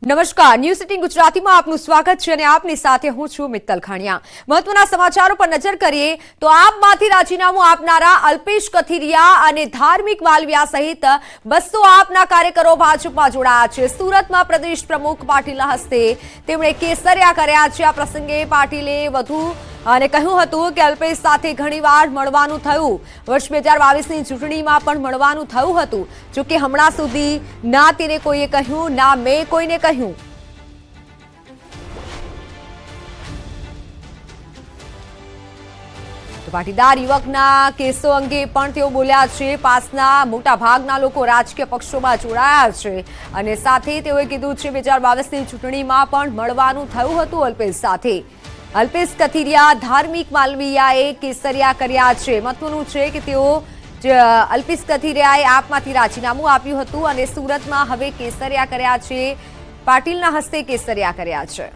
નમસ્કાર, ન્યૂઝ 18 ગુજરાતીમાં આપનું સ્વાગત છે અને આપની સાથે હું છું મિત્તલ ખાણિયા। મહત્વના સમાચારો પર નજર કરીએ તો આપમાંથી રાજીનામું આપનારા અલ્પેશ કથિરિયા અને ધાર્મિક માલવિયા સહિત 200 આપના કાર્યકરો ભાજપમાં જોડાયા છે। સુરતમાં પ્રદેશ પ્રમુખ પાટીલના હસ્તે તેમણે કેસરિયા કર્યા છે। આ પ્રસંગે પાટીલે વધુ અને કહ્યું હતું કે અલ્પેશ સાથે ઘણીવાર મળવાનું થયું, વર્ષ 2022ની ચૂંટણીમાં પણ મળવાનું થયું હતું, જો કે હમણાં સુધી ના તેને કોઈએ કહ્યું ના મેં કોઈને કહ્યું। પાટીદાર યુવકના કેસો અંગે પણ તેઓ બોલ્યા છે। પાસના મોટા ભાગના લોકો રાજકીય પક્ષોમાં જોડાયા છે અને સાથે તેઓએ કીધું છે 2022ની ચૂંટણીમાં પણ મળવાનું થયું હતું અલ્પેશ સાથે। અલ્પેશ કથિરિયા ધાર્મિક માલવિયાએ કેસરિયા કર્યા છે। મહત્વનું છે કે તેઓ અલ્પેશ કથિરિયાએ આપમાંથી રાજીનામું આપ્યું હતું અને સુરતમાં હવે કેસરિયા કર્યા છે। પાટીલના હસ્તે કેસરિયા કર્યા છે।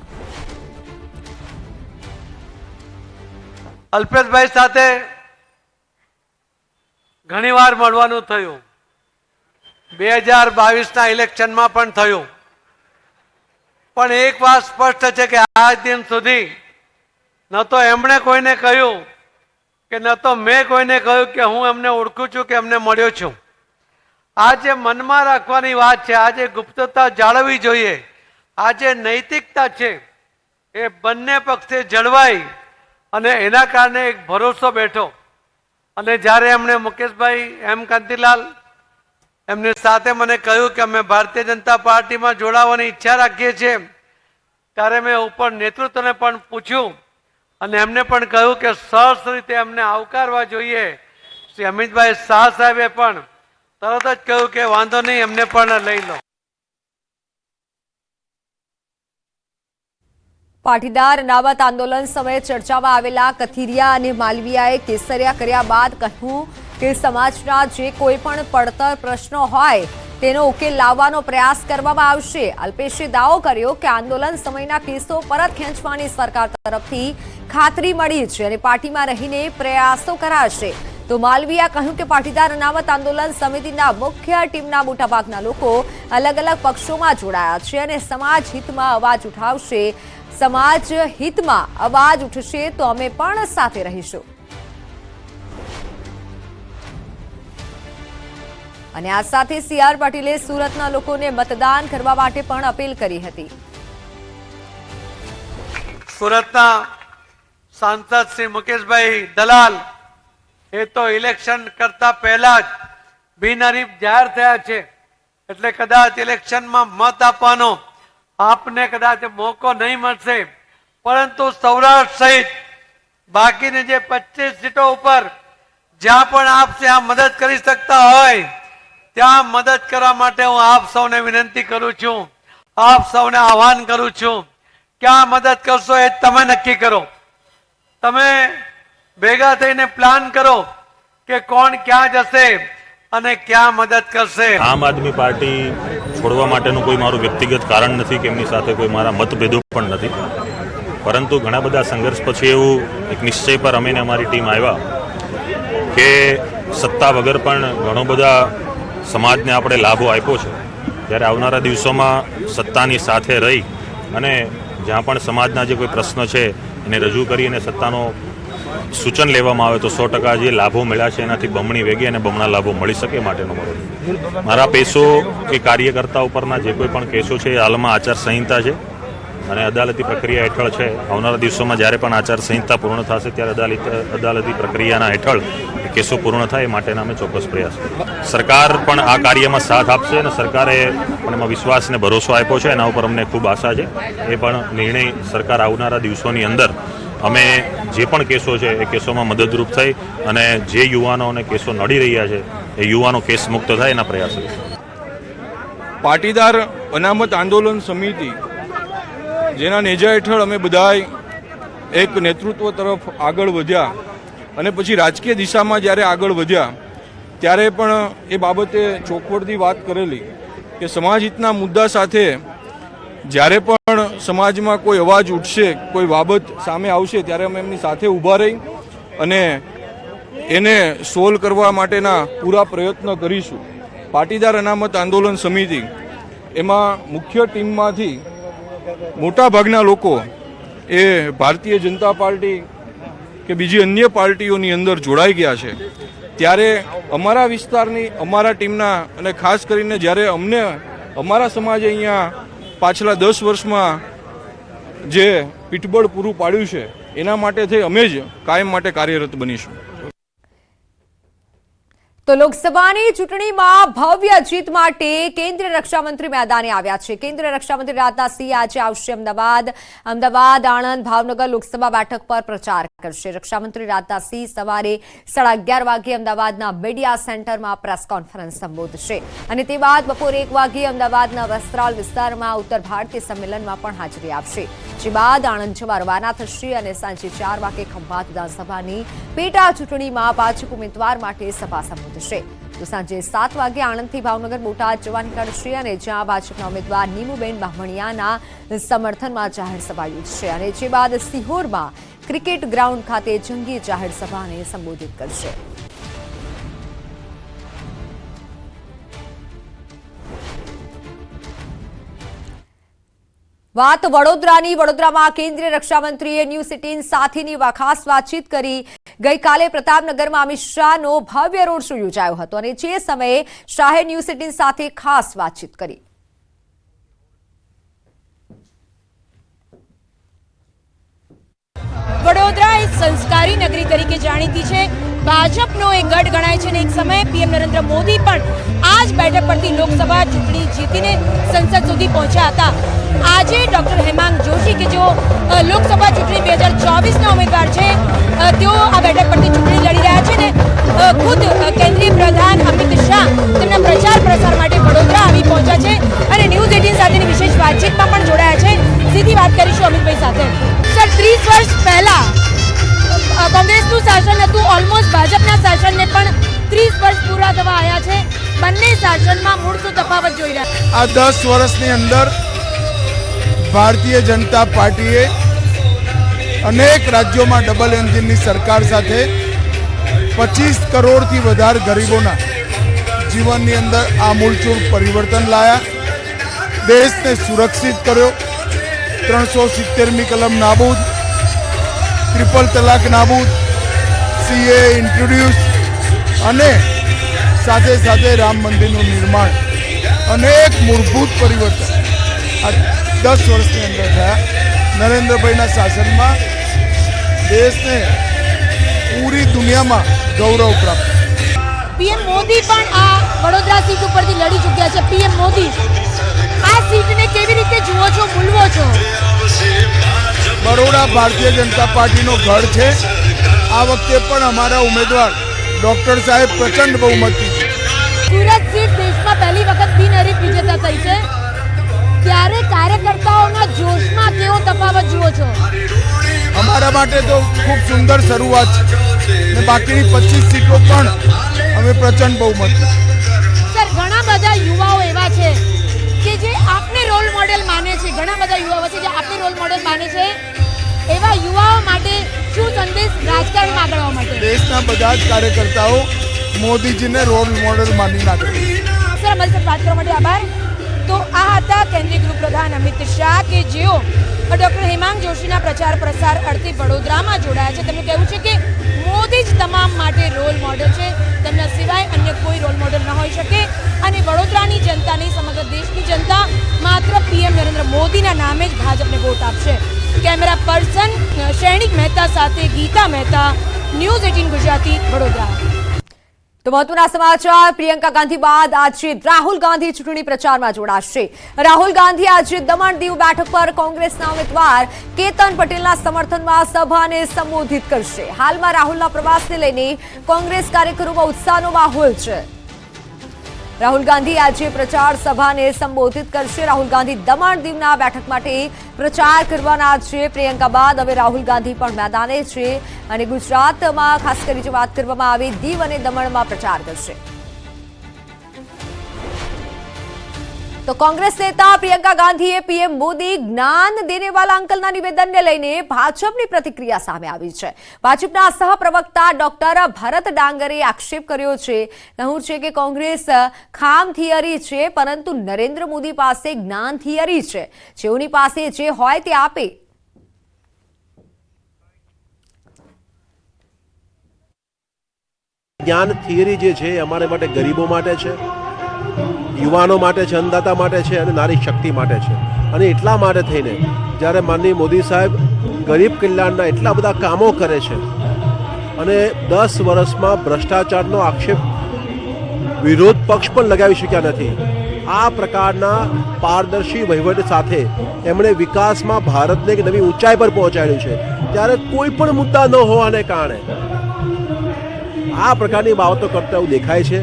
અલ્પેશભાઈ સાથે ઘણીવાર મળવાનું થયું, 2022ના ઇલેક્શનમાં પણ થયું, પણ એક વાત સ્પષ્ટ છે કે આજ દિન સુધી ન તો એમણે કોઈને કહ્યું કે ન તો મેં કોઈને કહ્યું કે હું એમને ઓળખું છું કે એમને મળ્યો છું। આ જે મનમાં રાખવાની વાત છે, આ જે ગુપ્તતા જાળવવી જોઈએ, આ જે નૈતિકતા છે એ બંને પક્ષે જળવાઈ અને એના કારણે એક ભરોસો બેઠો। અને જ્યારે એમણે મુકેશભાઈ એમ કાંતિલાલ એમની સાથે મને કહ્યું કે અમે ભારતીય જનતા પાર્ટીમાં જોડાવાની ઈચ્છા રાખીએ છીએ, ત્યારે મેં ઉપર નેતૃત્વને પણ પૂછ્યું અને એમને પણ કહ્યું કે સરસ રીતે એમને આવકારવા જોઈએ। શ્રી અમિતભાઈ શાહ સાહેબે પણ તરત જ કહ્યું કે વાંધો નહીં, એમને પણ લઈ લો। પાટીદાર અનામત આંદોલન સમયે ચર્ચામાં આવેલા કથિરિયા અને માલવિયાએ કેસરિયા કર્યા બાદ કહ્યું કે સમાજના જે કોઈ પણ પડતર પ્રશ્નો હોય તેનો ઉકેલ લાવવાનો પ્રયાસ કરવામાં આવશે। અલ્પેશે દાવો કર્યો કે આંદોલન સમયના કેસો પરત ખેંચવાની સરકાર તરફથી ખાતરી મળી છે અને પાર્ટીમાં રહીને પ્રયાસો કરાશે। તો માલવિયા કહ્યું કે પાટીદાર અનામત આંદોલન સમિતિના મુખ્ય ટીમના મોટાભાગના લોકો અલગ અલગ પક્ષોમાં જોડાયા છે અને સમાજ હિતમાં અવાજ ઉઠાવશે। સમાજ હિતમાં અવાજ ઉઠશે તો અમે પણ સાથે રહીશું। અને આ સાથે સીઆર પાટીલે સુરતના લોકોને મતદાન કરવા માટે પણ અપીલ કરી હતી। સુરતના સાંસદ શ્રી મુકેશભાઈ દલાલ એ તો ઇલેક્શન કરતા પહેલા જ બિનહરીફ જાહેર થયા છે, એટલે કદાચ ઇલેક્શનમાં મત આપવાનો આપને કદાચ મોકો નહીં મળશે, પરંતુ સૌરાષ્ટ્ર સહિત બાકીની જે 25 સીટો ઉપર જ્યાં પણ આપ ત્યાં મદદ કરી શકતા હોય ત્યાં મદદ કરવા માટે હું આપ સૌને વિનંતી કરું છું, આપ સૌને આહવાન કરું છું। ક્યાં મદદ કરશો એ તમે નક્કી કરો, તમે ભેગા થઈને પ્લાન કરો કે કોણ ક્યાં જશે અને ક્યાં મદદ કરશે। આમ આદમી પાર્ટી છોડવા માટેનું કોઈ મારું વ્યક્તિગત કારણ નથી કે એમની સાથે કોઈ મારા મતભેદો પણ નથી, પરંતુ ઘણા બધા સંઘર્ષ પછી એવું એક નિશ્ચય પર અમે અમારી ટીમ આવ્યા કે સત્તા વગર પણ ઘણો બધા સમાજને આપણે લાભો આપ્યો છે, ત્યારે આવનારા દિવસોમાં સત્તાની સાથે રહી અને જ્યાં પણ સમાજના જે કોઈ પ્રશ્ન છે એને રજૂ કરી અને સત્તાનો સૂચન લેવામાં આવે તો 100% જે લાભો મળ્યા છે એનાથી બમણી વેગે અને બમણા લાભો મળી શકે માટેનો મારા પેશો કે કાર્યકર્તા ઉપરના જે કોઈ પણ કેસો છે એ હાલમાં આચારસંહિતા છે અને અદાલતી પ્રક્રિયા હેઠળ છે। આવનારા દિવસોમાં જ્યારે પણ આચારસંહિતા પૂર્ણ થશે ત્યારે અદાલતી પ્રક્રિયાના હેઠળ કેસો પૂર્ણ થાય એ માટેના અમે ચોક્કસ પ્રયાસ કરીશું। સરકાર પણ આ કાર્યમાં સાથ આપશે અને સરકારે પણ એમાં વિશ્વાસ અને ભરોસો આપ્યો છે, એના ઉપર અમને ખૂબ આશા છે। એ પણ નિર્ણય સરકાર આવનારા દિવસોની અંદર અમે જે પણ કેસો છે એ કેસોમાં મદદરૂપ થઈ અને જે યુવાનોને કેસો નડી રહ્યા છે એ યુવાનો કેસ મુક્ત થાય એના પ્રયાસ કરીશું। પાટીદાર અનામત આંદોલન સમિતિ જેના નેજા હેઠળ અમે બધા એક નેતૃત્વ તરફ આગળ વધ્યા અને પછી રાજકીય દિશામાં જ્યારે આગળ વધ્યા ત્યારે પણ એ બાબતે ચોખવટથી વાત કરેલી કે સમાજ હિતના મુદ્દા સાથે જ્યારે પણ સમાજમાં કોઈ અવાજ ઉઠશે, કોઈ બાબત સામે આવશે ત્યારે અમે એમની સાથે ઊભા રહી અને એને સોલ્વ કરવા માટેના પૂરા પ્રયત્ન કરીશું। પાટીદાર અનામત આંદોલન સમિતિ એમાં મુખ્ય ટીમમાંથી મોટા ભાગના લોકો એ ભારતીય જનતા પાર્ટી કે બીજી અન્ય પાર્ટીઓની અંદર જોડાઈ ગયા છે, ત્યારે અમારા વિસ્તારની અમારા ટીમના અને ખાસ કરીને જ્યારે અમને અમારા સમાજે અહીંયા પાછલા 10 વર્ષમાં જે પીઠબળ પૂરું પાડ્યું છે એના માટે થઈ અમે જ કાયમ માટે કાર્યરત બનીશું. તો લોકસભાની ચૂંટણીમાં ભવ્ય જીત માટે કેન્દ્રીય રક્ષામંત્રી મેદાને આવ્યા છે. કેન્દ્રીય રક્ષામંત્રી રાજનાથસિંહ આજે આવશે અમદાવાદ, આણંદ, ભાવનગર લોકસભા બેઠક પર પ્રચાર કરશે. રક્ષામંત્રી રાજનાથસિંહ સવારે 11:30 વાગે અમદાવાદના મીડિયા સેન્ટરમાં પ્રેસ કોન્ફરન્સ સંબોધશે અને તે બાદ બપોરે 1 વાગે અમદાવાદના વસ્ત્રાલ વિસ્તારમાં ઉત્તર ભારતીય સંમેલનમાં પણ હાજરી આપશે. જે બાદ આણંદ જવા રવાના થશે અને સાંજે 4 વાગે ખંભાત વિધાનસભાની પેટા ચૂંટણીમાં ભાજપ ઉમેદવાર માટે સભા સંબોધશે. તો સાંજે 7 વાગે આણંદથી ભાવનગર બોટાદ જવા નીકળશે અને જ્યાં ભાજપના ઉમેદવાર નીમુબેન બામણિયાના સમર્થનમાં જાહેર સભા યોજશે અને જે બાદ સિહોરમાં ક્રિકેટ ગ્રાઉન્ડ ખાતે જંગી જાહેર સભાને સંબોધિત કરશે. વાત વડોદરાની. વડોદરામાં કેન્દ્રીય રક્ષામંત્રીએ ન્યૂઝ 18 સાથેની ખાસ વાતચીત કરી. ગઈકાલે પ્રતાપનગરમાં અમિત શાહનો ભવ્ય રોડ શો યોજાયો હતો અને જે સમયે શાહે ન્યૂઝ 18 સાથે ખાસ વાતચીત કરી. વડોદરા એક સંસ્કારી નગરી તરીકે જાણીતી છે. ભાજપનો એક ગઢ ગણાય છે અને એક સમયે પીએમ નરેન્દ્ર મોદી પણ આ જ બેઠક પરથી લોકસભા ચૂંટણી જીતીને સંસદ સુધી પહોંચ્યા હતા. આજે ડોક્ટર હેમાંગ જોશી કે જેઓ લોકસભા ચૂંટણી 2024ના ઉમેદવાર છે, તેઓ આ બેઠક પરથી ચૂંટણી લડી રહ્યા છે ને ખુદ કેન્દ્રીય પ્રધાન અમિત શાહ તેમના પ્રચાર પ્રસાર માટે વડોદરા આવી પહોંચ્યા છે અને ન્યૂઝ 18 સાથેની વિશેષ વાતચીતમાં પણ જોડાયા છે. સીધી વાત કરીશું અમિતભાઈ સાથે. સર, 30 વર્ષ પહેલા કોંગ્રેસનું શાસન હતું, ઓલમોસ્ટ ભાજપના શાસનને પણ 30 વર્ષ પૂરા થવા આવ્યા છે. બંને શાસનમાં મૂળ શું તફાવત જોઈ રહ્યા? આ 10 વર્ષની અંદર ભારતીય જનતા પાર્ટીએ અનેક રાજ્યોમાં ડબલ એન્જિનની સરકાર સાથે 25 કરોડથી વધારે ગરીબોના જીવનની અંદર આમૂલચૂલ પરિવર્તન લાયા, દેશને સુરક્ષિત કર્યો, 370મી કલમ નાબૂદ, ટ્રિપલ તલાક નાબૂદ, CA ઇન્ટ્રોડ્યુસ અને સાથે સાથે રામ મંદિરનું નિર્માણ, અનેક મૂળભૂત પરિવર્તન આ 10 વર્ષની અંદર થયા. નરેન્દ્રભાઈના શાસનમાં દેશને પૂરી દુનિયામાં ગૌરવ પ્રાપ્ત. પીએમ મોદી પણ આ વડોદરા સીટ ઉપરથી લડી ચૂક્યા છે. પીએમ મોદી આ સીટને કેવી રીતે જુઓ છો, મૂલવો છો? બરોડા ભારતીય જનતા પાર્ટીનો ગઢ છે. આ વખતે પણ અમારા ઉમેદવાર ડોક્ટર સાહેબ પ્રચંડ બહુમતી છે. સુરત સીટ દેશમાં પહેલી વખત બિનહરીફ વિજેતા થઈ છે, ત્યારે કાર્યકર્તાઓના જોશમાં કેવો તફાવત જુઓ છો? અમારા માટે તો ખૂબ સુંદર શરૂઆત છે ને બાકીની 25 સીટો પણ અમે પ્રચંડ બહુમતી. સર, ઘણા બધા યુવાઓ એવા છે કે જે આપને રોલ મોડેલ માને છે, ઘણા બધા યુવાઓ છે જે આપને રોલ મોડેલ માને છે. એવા યુવાઓ માટે શું સંદેશ રાજકારણમાં આગળ આવવા માટે? દેશના બધા જ કાર્યકર્તાઓ મોદીજીને રોલ મોડેલ માની નાખે. સર, અમારી સાથે વાત કરવા માટે આભાર. તો આ હતા કેન્દ્રીય ગૃહપ્રધાન અમિત શાહ કે જેઓ ડોક્ટર હેમાંગ જોશીના પ્રચાર પ્રસાર અર્થે વડોદરામાં જોડાયા છે. તેમનું કહેવું છે કે મોદી જ તમામ માટે રોલ મોડેલ છે, તેમના સિવાય અન્ય કોઈ રોલ મોડેલ ન હોઈ શકે અને વડોદરાની જનતા નહીં, સમગ્ર દેશની જનતા માત્ર પીએમ નરેન્દ્ર મોદીના નામે જ ભાજપને વોટ આપશે. કેમેરા પર્સન સૈનિક મહેતા સાથે ગીતા મહેતા, ન્યૂઝ 18 ગુજરાતી, વડોદરા. તો મહત્વના સમાચાર. પ્રિયંકા ગાંધી બાદ આજે રાહુલ ગાંધી ચૂંટણી પ્રચારમાં જોડાશે. રાહુલ ગાંધી આજે દમણ દીવ બેઠક પર કોંગ્રેસના ઉમેદવાર કેતન પટેલના સમર્થનમાં સભાને સંબોધિત કરશે. હાલમાં રાહુલના પ્રવાસને લઈને કોંગ્રેસ કાર્યકરોમાં ઉત્સાહનો માહોલ છે. રાહુલ ગાંધી આજે પ્રચાર સભાને સંબોધિત કરશે. રાહુલ ગાંધી દમણ દીવના બેઠક માટે પ્રચાર કરવાના છે. પ્રિયંકા બાદ હવે રાહુલ ગાંધી પણ મેદાને છે અને ગુજરાતમાં ખાસ કરી જો વાત કરવામાં આવે દીવ અને દમણમાં પ્રચાર કરશે. તો કોંગ્રેસ નેતા પ્રિયંકા ગાંધીએ પીએમ મોદી જ્ઞાન દેને વાલા અંકલના નિવેદનને લઈને ભાજપની પ્રતિક્રિયા સામે આવી છે. ભાજપના સહપ્રવક્તા ડોક્ટર ભરત ડાંગરે આક્ષેપ કર્યો છે, કહ્યું છે કે કોંગ્રેસ ખામ થિયરી છે, પરંતુ નરેન્દ્ર મોદી પાસે જ્ઞાન થિયરી છે. જેઓની પાસે જે હોય તે આપે. જ્ઞાન થિયરી જે છે અમારે માટે ગરીબો માટે છે, યુવાનો માટે છે, અન્નદાતા માટે છે અને નારી શક્તિ માટે છે. અને એટલા માટે થઈને જ્યારે માનનીય મોદી સાહેબ ગરીબ કલ્યાણના એટલા બધા કામો કરે છે અને 10 વર્ષમાં ભ્રષ્ટાચારનો આક્ષેપ વિરોધ પક્ષ પણ લગાવી શક્યા નથી, આ પ્રકારના પારદર્શી વહીવટ સાથે એમણે વિકાસમાં ભારતને એક નવી ઊંચાઈ પર પહોંચાડ્યું છે. ત્યારે કોઈ પણ મુદ્દા ન હોવાને કારણે આ પ્રકારની બાબતો કરતા એવું દેખાય છે.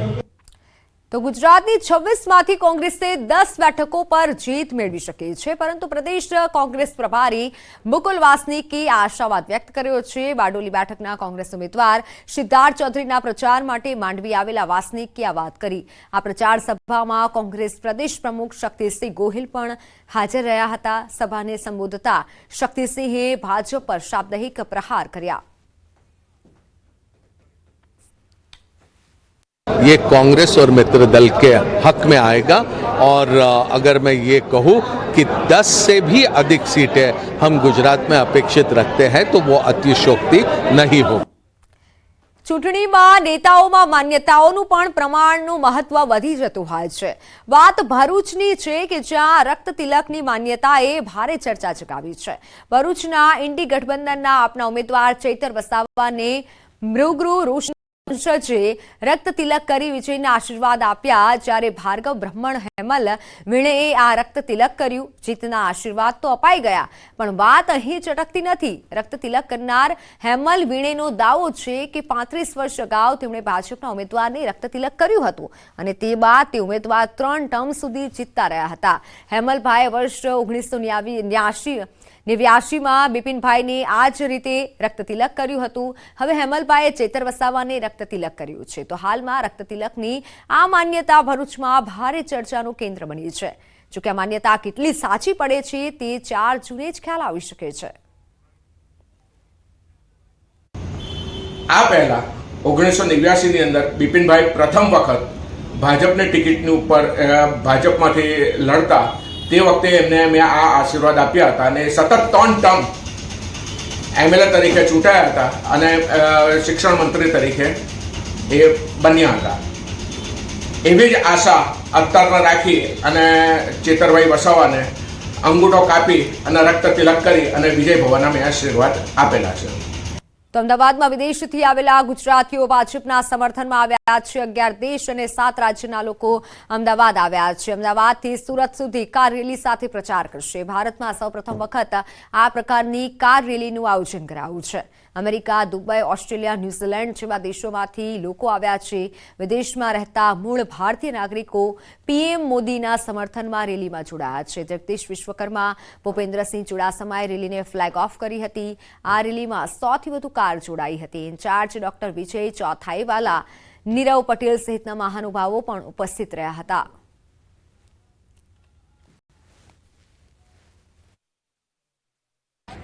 તો ગુજરાતની 26માંથી કોંગ્રેસે 10 બેઠકો પર જીત મેળવી શકે છે, પરંતુ પ્રદેશ કોંગ્રેસ પ્રભારી મુકુલ વાસનિકે આશાવાદ વ્યક્ત કર્યો છે. બારડોલી બેઠકના કોંગ્રેસ ઉમેદવાર સિદ્ધાર્થ ચૌધરીના પ્રચાર માટે માંડવી આવેલા વાસનિકે આ વાત કરી. આ પ્રચાર સભામાં કોંગ્રેસ પ્રદેશ પ્રમુખ શક્તિસિંહ ગોહિલ પણ હાજર રહ્યા હતા. સભાને સંબોધતા શક્તિસિંહે ભાજપ પર શાબ્દિક પ્રહાર કર્યા. ये कांग्रेस और मित्र दल के हक में आएगा और अगर मैं ये कहूँ कि 10 से भी अधिक सीटें हम गुजरात में अपेक्षित रखते हैं तो वो अतिशयोक्ति नहीं हो. ચૂંટણીમાં નેતાઓમાં માન્યતાઓનું પણ પ્રમાણનું મહત્વ વધી જતું હોય છે. વાત ભરૂચની છે કે જ્યાં રક્ત તિલકની માન્યતાએ ભારે ચર્ચા જગાવી છે. ભરૂચના ઇન્ડી ગઠબંધનના આપના ઉમેદવાર ચૈતર વસાવાને મૃગુ રોશની રક્ત તિલક કરી વિજયના આશીર્વાદ આપ્યા. જ્યારે ભાર્ગવ બ્રહ્મણ હેમલ વીણેએ આ રક્ત તિલક કર્યું. જીતના આશીર્વાદ તો અપાઈ ગયા, પણ વાત અહીં ચટકતી નથી. રક્ત તિલક કરનાર હેમલ વીણેનો દાવો છે કે 35 વર્ષ અગાઉ તેમણે ભાજપના ઉમેદવારને રક્ત તિલક કર્યું હતું અને તે બાદ તે ઉમેદવાર 3 ટર્મ સુધી જીતતા રહ્યા હતા. હેમલભાઈએ વર્ષ 1989માં બિપિનભાઈને આ જ રીતે રક્ત તિલક કર્યું હતું. હવે હેમલભાઈએ ચેતર વસાવાને રક્ત તિલક કર્યું છે. તો હાલમાં રક્ત તિલકની આ માન્યતા ભરૂચમાં ભારે ચર્ચાનું કેન્દ્ર બની છે. જોકે આ માન્યતા કેટલી સાચી પડે છે તે 4 જૂને જ ખ્યાલ આવી શકે છે. આ પહેલા 1989 ની અંદર બિપિનભાઈ પ્રથમ વખત ભાજપની ટિકિટની ઉપર ભાજપમાંથી લડતા તે વખતે એમને મેં આ આશીર્વાદ આપ્યા હતા અને સતત 3 ટર્મ એમએલએ તરીકે ચૂંટાયા હતા અને શિક્ષણ મંત્રી તરીકે એ બન્યા હતા. એવી જ આશા અત્યારમાં રાખી અને ચેતરભાઈ વસાવાને અંગૂઠો કાપી અને રક્ત તિલક કરી અને વિજય ભવનના મેં આશીર્વાદ આપેલા છે. તો અમદાવાદમાં વિદેશથી આવેલા ગુજરાતીઓ ભાજપના સમર્થનમાં આવ્યા છે. 11 દેશ અને 7 રાજ્યના લોકો અમદાવાદ આવ્યા છે. અમદાવાદથી સુરત સુધી કાર રેલી સાથે પ્રચાર કરશે. ભારતમાં સૌપ્રથમ વખત આ પ્રકારની કાર રેલીનું આયોજન કરાયું છે. અમેરિકા, દુબઈ, ઓસ્ટ્રેલિયા, ન્યૂઝીલેન્ડ જેવા દેશોમાંથી લોકો આવ્યા છે. વિદેશમાં રહેતા મૂળ ભારતીય નાગરિકો પીએમ મોદીના સમર્થનમાં રેલીમાં જોડાયા છે. જગદીશ વિશ્વકર્મા, ભૂપેન્દ્રસિંહ ચુડાસમાએ રેલીને ફ્લેગ ઓફ કરી હતી. આ રેલીમાં 100થી વધુ કાર જોડાઈ હતી. ઇન્ચાર્જ ડોક્ટર વિજય ચૌથાઈવાલા, નીરવ પટેલ સહિતના મહાનુભાવો પણ ઉપસ્થિત રહ્યા હતા.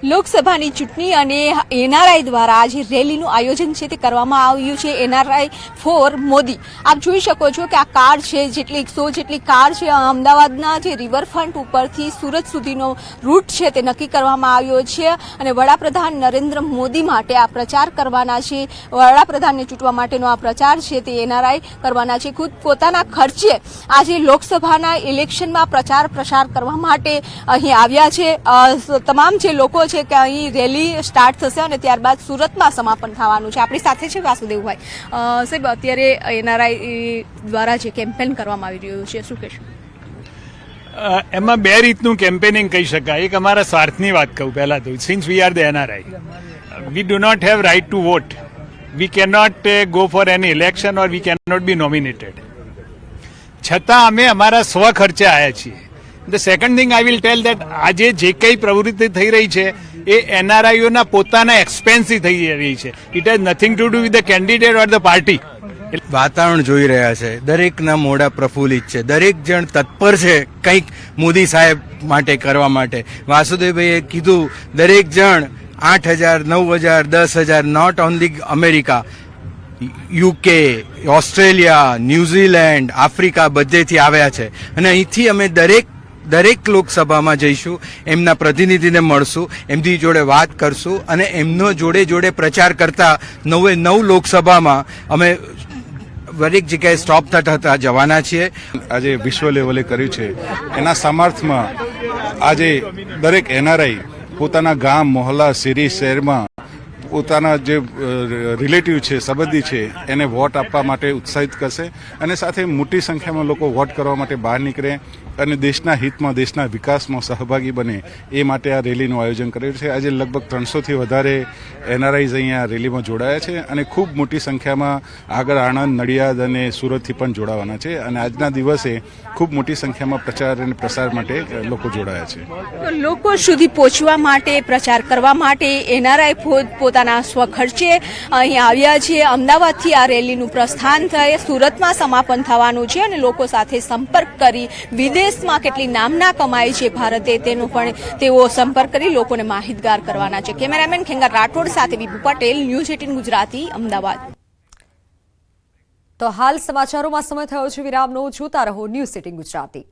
લોકસભાની ચૂંટણી અને એનઆરઆઈ દ્વારા જે રેલીનું આયોજન છે તે કરવામાં આવ્યું છે. NRI for Modi. આપ જોઈ શકો છો કે આ કાર છે, જેટલી 100 જેટલી કાર છે. અમદાવાદના જે રિવરફ્રન્ટ ઉપરથી સુરત સુધીનો રૂટ છે તે નક્કી કરવામાં આવ્યો છે અને વડાપ્રધાન નરેન્દ્ર મોદી માટે આ પ્રચાર કરવાના છે. વડાપ્રધાનને ચૂંટવા માટેનો આ પ્રચાર છે તે એનઆરઆઈ કરવાના છે. ખુદ પોતાના ખર્ચે આજે લોકસભાના ઇલેક્શનમાં પ્રચાર પ્રસાર કરવા માટે અહીં આવ્યા છે. તમામ જે લોકો છે કે અહીં રેલી સ્ટાર્ટ થશે અને ત્યારબાદ સુરતમાં સમાપન થવાનું છે. આપણી સાથે છે વાસુદેવભાઈ. સાહેબ, અત્યારે એનઆરઆઈ દ્વારા જે કેમ્પેન કરવામાં આવી રહ્યું છે, શું કહેશો? એમાં 2 રીતનું કેમ્પેનિંગ કહી શકાય. એક અમારા સ્વાર્થની વાત કહું પહેલા તો. Since we are the NRI, we do not have right to vote. We can not go for any election or we can not be nominated. છતાં અમે અમારા સ્વખર્ચે આવ્યા છીએ. The second thing I will tell that આજે જે કંઈ પ્રવૃત્તિ થઈ રહી છે એ એનઆરઆઈઓના પોતાના એક્સપેન્સથી થઈ રહી છે. It has nothing to do with the candidate or the party. વાતાવરણ જોઈ રહ્યા છે, દરેકના મોઢા પ્રફુલ્લિત છે, દરેક જણ તત્પર છે કંઈક મોદી સાહેબ માટે કરવા માટે. વાસુદેવભાઈએ કીધું દરેક જણ 8,000, 9,000, 10,000, not only America, UK, Australia, New Zealand, Africa બધેથી આવ્યા છે અને અહીંથી અમે દરેક લોકસભામાં જઈશું, એમના પ્રતિનિધિને મળશું, એમની જોડે વાત કરશું અને એમનો જોડે પ્રચાર કરતા 9 લોકસભામાં અમે દરેક જગ્યાએ સ્ટોપ થતા જવાના છીએ. આજે વિશ્વ લેવલે કર્યું છે એના સમર્થમાં આજે દરેક એનઆરઆઈ પોતાના ગામ, મોહલ્લા, શેરી, શહેરમાં પોતાના જે રિલેટિવ છે, સંબંધી છે એને વોટ આપવા માટે ઉત્સાહિત કરશે અને સાથે મોટી સંખ્યામાં લોકો વોટ કરવા માટે બહાર નીકળે અને દેશના હિતમાં, દેશના વિકાસમાં સહભાગી બને એ માટે આ રેલીનું આયોજન કરેલું છે. આજે લગભગ 300થી વધારે એનઆરઆઈઝ અહીંયા રેલીમાં જોડાયા છે અને ખૂબ મોટી સંખ્યામાં આગળ આણંદ, નડિયાદ અને સુરતથી પણ જોડાવાના છે અને આજના દિવસે ખૂબ મોટી સંખ્યામાં પ્રચાર અને પ્રસાર માટે લોકો જોડાયા છે. લોકો સુધી પહોંચવા માટે, પ્રચાર કરવા માટે એનઆરઆઈ પોતાના સ્વખર્ચે અહીં આવ્યા છે. અમદાવાદથી આ રેલીનું પ્રસ્થાન થઈ સુરતમાં સમાપન થવાનું છે અને લોકો સાથે સંપર્ક કરી વિદેશમાં કેટલી નામના કમાઈ છે ભારતે તેનો પણ તેઓ સંપર્ક કરી લોકોને માહિતગાર કરવાના છે. કેમેરામેન ખેંગાર રાઠોડ સાથે વિભુ પટેલ, ન્યૂઝ 18 ગુજરાતી, અમદાવાદ. તો હાલ સમાચારોમાં સમય થયો છે વિરામનો. જોતા રહો ન્યૂઝ 18 ગુજરાતી.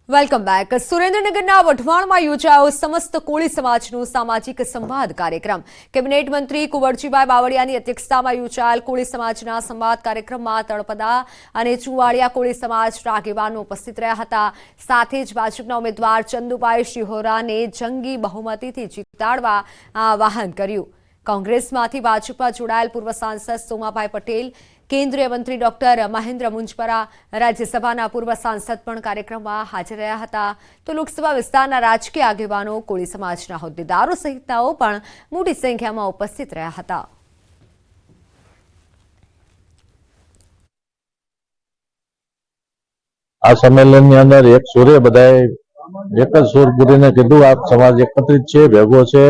Welcome back. સુરેન્દ્રનગરના વઢવાણમાં યોજાયો સમસ્ત કોળી સમાજનો સામાજિક સંવાદ કાર્યક્રમ. કેબિનેટ મંત્રી કુંવરજીભાઈ બાવળિયાની અધ્યક્ષતામાં યોજાયેલ કોળી સમાજના સંવાદ કાર્યક્રમમાં તળપદા અને ચુવાડિયા કોળી સમાજના આગેવાનો ઉપસ્થિત રહ્યા હતા. સાથે જ ભાજપના ઉમેદવાર ચંદુભાઈ શિહોરાને જંગી બહુમતીથી જીતાડવા આહ્વાન કર્યું. કોંગ્રેસમાંથી ભાજપમાં જોડાયેલ પૂર્વ સાંસદ સોમાભાઈ પટેલ, કેન્દ્રીય મંત્રી ડોક્ટર મહેન્દ્ર મુંજપરા, રાજ્યસભાના પૂર્વ સાંસદ પણ કાર્યક્રમમાં હાજર રહ્યા હતા. તો લોકસભા વિસ્તારના રાજકીય આગેવાનો, કોળી સમાજના હોદ્દેદારો સહિતનાઓ પણ મોટી સંખ્યામાં ઉપસ્થિત રહ્યા હતા. આ સંમેલનની અંદર એક સુરે બધાએ એક જ સુર પૂરીને કીધું આ સમાજ એકત્રિત છે, ભેગો છે,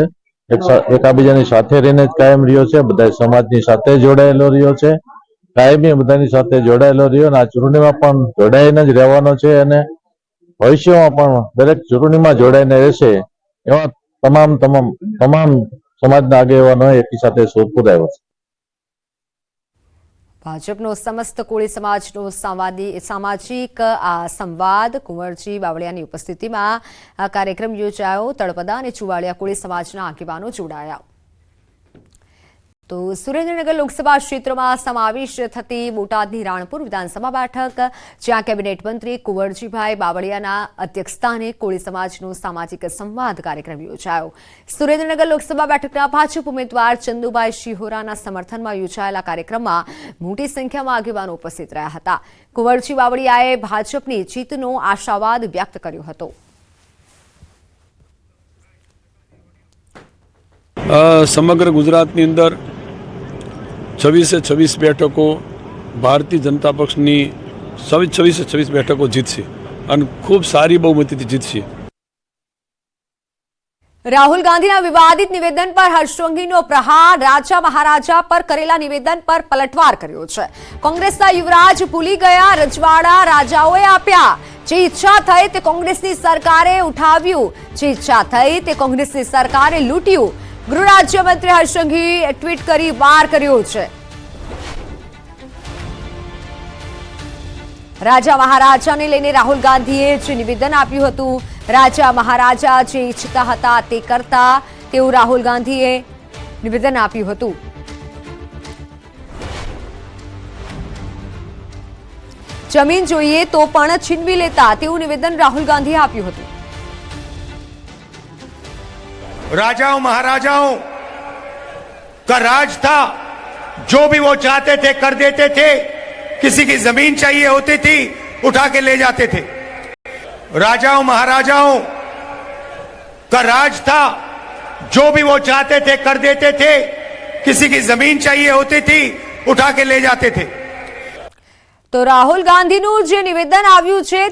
એકાબીજાની સાથે રહીને જ કાયમ રહ્યો છે, બધા સમાજની સાથે જોડાયેલો રહ્યો છે, કાયમી બધાની સાથે જોડાયેલો રહ્યો અને આ ચૂંટણીમાં પણ જોડાઈને જ રહેવાનો છે અને ભવિષ્યમાં પણ દરેક ચૂંટણીમાં જોડાઈને રહેશે એવા તમામ સમાજના આગેવાનો એકી સાથે સુર પુરાવ્યો છે. ભાજપનો સમસ્ત કોળી સમાજનો સામાજિક સંવાદ કુંવરજી બાવળિયાની ઉપસ્થિતિમાં આ કાર્યક્રમ યોજાયો. તળપદા અને ચુવાડિયા કોળી સમાજના આગેવાનો જોડાયા. તો સુરેન્દ્રનગર લોકસભા ક્ષેત્રમાં સમાવેશ થતી બોટાદની રાણપુર વિધાનસભા બેઠક, જ્યાં કેબિનેટ મંત્રી કુંવરજીભાઈ બાવળિયાના અધ્યક્ષસ્થાને કોળી સમાજનો સામાજિક સંવાદ કાર્યક્રમ યોજાયો. સુરેન્દ્રનગર લોકસભા બેઠકના ભાજપ ઉમેદવાર ચંદુભાઈ શિહોરાના સમર્થનમાં યોજાયેલા કાર્યક્રમમાં મોટી સંખ્યામાં આગેવાનો ઉપસ્થિત રહ્યા હતા. કુંવરજી બાવળિયાએ ભાજપની જીતનો આશાવાદ વ્યક્ત કર્યો હતો. સમગ્ર ગુજરાતની અંદર 26 બેઠકો ભારતીય જનતા પક્ષની 26 બેઠકો જીતશે અને ખૂબ સારી બહુમતીથી જીતશે. રાહુલ ગાંધીના વિવાદિત નિવેદન પર હર્ષસંઘવીનો પ્રહાર. રાજા મહારાજા પર કરેલા નિવેદન પર પલટવાર કર્યો છે. કોંગ્રેસના યુવરાજ ભૂલી ગયા, રજવાડા રાજાઓએ આપ્યા. જે ઈચ્છા થઈ તે કોંગ્રેસની સરકારે ઉઠાવ્યું, જે ઈચ્છા થઈ તે કોંગ્રેસની સરકારે લૂંટ્યું. ગૃહ રાજ્યમંત્રી હર્ષસંઘવીએ ટ્વીટ કરી વાર કર્યો છે. રાજા મહારાજાને લઈને રાહુલ ગાંધીએ જે નિવેદન આપ્યું હતું, રાજા મહારાજા જે ઈચ્છતા હતા તે કરતા તેવું રાહુલ ગાંધીએ નિવેદન આપ્યું હતું. જમીન જોઈએ તો પણ છીનવી લેતા તેવું નિવેદન રાહુલ ગાંધીએ આપ્યું હતું. राजाओं महाराजाओं का राज था, जो भी वो चाहते थे कर देते थे. किसी की जमीन चाहिए होती थी उठा के ले जाते थे. राजाओं महाराजाओं का राज था, जो भी वो चाहते थे कर देते थे. किसी की जमीन चाहिए होती थी उठा के ले जाते थे. તો રાહુલ ગાંધીનું જે નિવેદન આવ્યું છે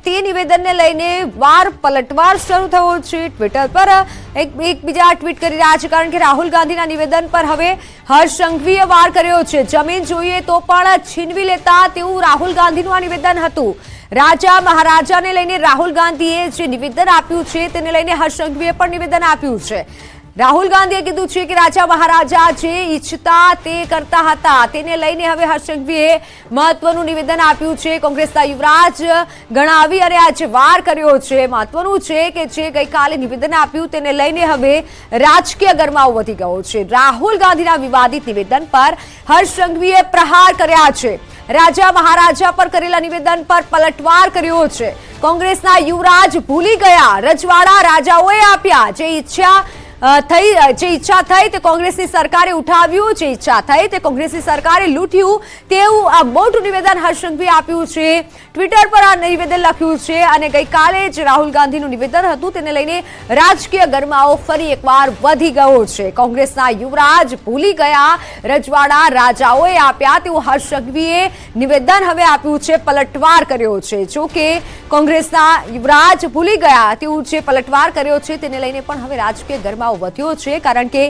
તે નિવેદનને લઈને વાર પલટવાર શરૂ થયો છે। ટ્વિટર પર એકબીજા ટ્વીટ કરી રહ્યા છે, કારણ કે રાહુલ ગાંધીના નિવેદન પર હવે હર્ષ સંઘવીએ વાર કર્યો છે। જમીન જોઈએ તો પણ છીનવી લેતા તેવું રાહુલ ગાંધીનું આ નિવેદન હતું। રાજા મહારાજાને લઈને રાહુલ ગાંધીએ જે નિવેદન આપ્યું છે તેને લઈને હર્ષ સંઘવીએ પણ નિવેદન આપ્યું છે। રાહુલ ગાંધીએ કીધું છે કે રાજા મહારાજા જે ઈચ્છતા તે કરતા હતા, તેને લઈને હવે હર્ષ સંઘવીએ મહત્વનું નિવેદન આપ્યું છે। કોંગ્રેસના યુવરાજ ગણાવી અને આજે વાર કર્યો છે। મહત્વનું છે કે જે ગઈકાલે નિવેદન આપ્યું તેને લઈને હવે રાજકીય ગરમાવો વધી ગયો છે। રાહુલ ગાંધીના વિવાદિત નિવેદન પર હર્ષ સંઘવીએ પ્રહાર કર્યા છે। રાજા મહારાજા પર કરેલા નિવેદન પર પલટવાર કર્યો છે। કોંગ્રેસના યુવરાજ ભૂલી ગયા, રજવાડા રાજાઓએ આપ્યા। જે ઈચ્છા થઈ તે કોંગ્રેસની સરકારે ઉઠાવ્યું, જે ઈચ્છા થઈ તે કોંગ્રેસની સરકારે લૂંટ્યું, તેવું આ મોટું નિવેદન હર્ષ સંઘવીએ આપ્યું છે। ટ્વિટર પર આ નિવેદન લખ્યું છે અને ગઈકાલે જે રાહુલ ગાંધીનું નિવેદન હતું તેને લઈને રાજકીય ગરમાવો ફરી એકવાર વધી ગયો છે। કોંગ્રેસના યુવરાજ ભૂલી ગયા, રજવાડા રાજાઓએ આપ્યા તેવું હર્ષ સંઘવીએ નિવેદન હવે આપ્યું છે, પલટવાર કર્યો છે। જો કે કોંગ્રેસના યુવરાજ ભૂલી ગયા તેવું જે પલટવાર કર્યો છે તેને લઈને પણ હવે રાજકીય ગરમાવો વધ્યો છે, કારણ કે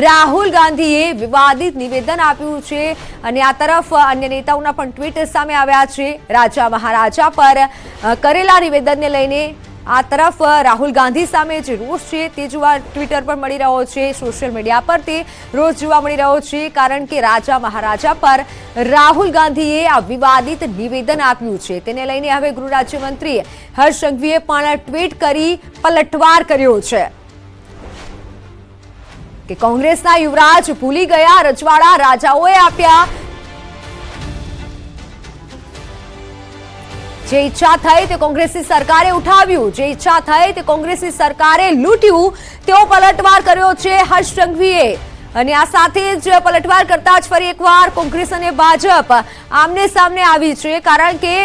રાહુલ ગાંધીએ વિવાદિત નિવેદન આપ્યું છે અને આ તરફ અન્ય નેતાઓના પણ ટ્વીટ સામે આવ્યા છે। રાજા મહારાજા પર કરેલા નિવેદનને લઈને આ તરફ રાહુલ ગાંધી સામે જે રોષ છે તે જોવા ટ્વિટર પર મળી રહ્યો છે, સોશિયલ મીડિયા પર તે રોષ જોવા મળી રહ્યો છે, કારણ કે રાજા મહારાજા પર રાહુલ ગાંધીએ આ વિવાદિત નિવેદન આપ્યું છે। તેને લઈને હવે ગૃહ રાજ્યમંત્રી હર્ષ સંઘવીએ પણ ટ્વીટ કરી પલટવાર કર્યો છે કે કોંગ્રેસના યુવરાજ ભૂલી ગયા, રજવાડા રાજાઓએ આપ્યા। જે ઈચ્છા થઈ તે કોંગ્રેસની સરકારે ઉઠાવ્યું, જે ઈચ્છા થઈ તે કોંગ્રેસની સરકારે લૂંટ્યું, તેવો પલટવાર કર્યો છે હર્ષ સંઘવીએ। અને આ સાથે જ પલટવાર કરતા જ ફરી એકવાર કોંગ્રેસ અને ભાજપ આમને સામને આવી છે, કારણ કે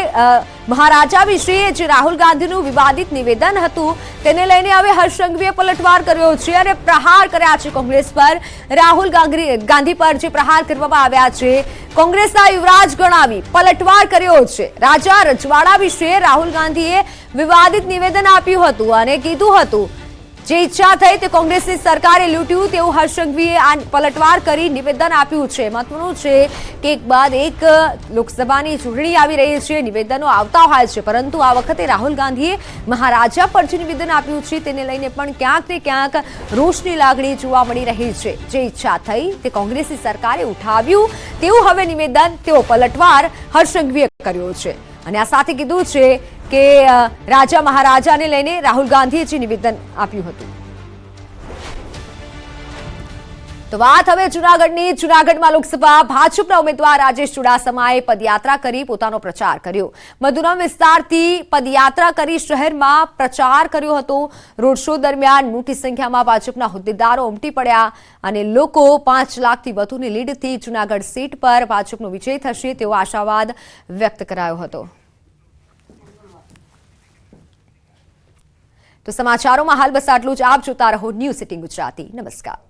મહારાજા વિશે જે રાહુલ ગાંધીનું વિવાદિત નિવેદન હતું તેને લઈને હવે હર્ષ સંઘવીએ પલટવાર કર્યો છે અને પ્રહાર કર્યા છે કોંગ્રેસ પર। રાહુલ ગાંધી પર જે પ્રહાર કરવામાં આવ્યા છે, કોંગ્રેસના યુવરાજ ગણાવી પલટવાર કર્યો છે। રાજા રજવાડા વિશે રાહુલ ગાંધીએ વિવાદિત નિવેદન આપ્યું હતું અને કીધું હતું જે ઈચ્છા થઈ તે કોંગ્રેસની સરકારે લૂંટ્યું, તેવું હર્ષ સંઘવીએ આ પલટવાર કરી નિવેદન આપ્યું છે। મહત્વનું છે કે એક બાદ એક લોકસભાની ચૂંટણી આવી રહી છે, નિવેદનો આવતા હોય છે, પરંતુ આ વખતે રાહુલ ગાંધીએ મહારાજા પર જે નિવેદન આપ્યું છે તેને લઈને પણ ક્યાંક ને ક્યાંક રોષની લાગણી જોવા મળી રહી છે। જે ઈચ્છા થઈ તે કોંગ્રેસની સરકારે ઉઠાવ્યું, તેવું હવે નિવેદન તેવો પલટવાર હર્ષ સંઘવીએ કર્યો છે અને આ સાથે કીધું છે કે રાજા મહારાજાને લઈને રાહુલ ગાંધીએ જે નિવેદન આપ્યું હતું। તો વાત હવે જૂનાગઢની। જૂનાગઢમાં લોકસભા ભાજપના ઉમેદવાર રાજેશ ચુડાસમાએ પદયાત્રા કરી પોતાનો પ્રચાર કર્યો। મધુરમ વિસ્તારથી પદયાત્રા કરી શહેરમાં પ્રચાર કર્યો હતો। રોડ શો દરમિયાન મોટી સંખ્યામાં ભાજપના હોદ્દેદારો ઉમટી પડ્યા અને લોકો 5 લાખથી વધુની લીડથી જૂનાગઢ સીટ પર ભાજપનો વિજય થશે તેવો આશાવાદ વ્યક્ત કરાયો હતો। તો સમાચારોમાં હાલ બસ આટલું જ। આપ જોતા રહો ન્યૂઝ 18 ગુજરાતી। નમસ્કાર।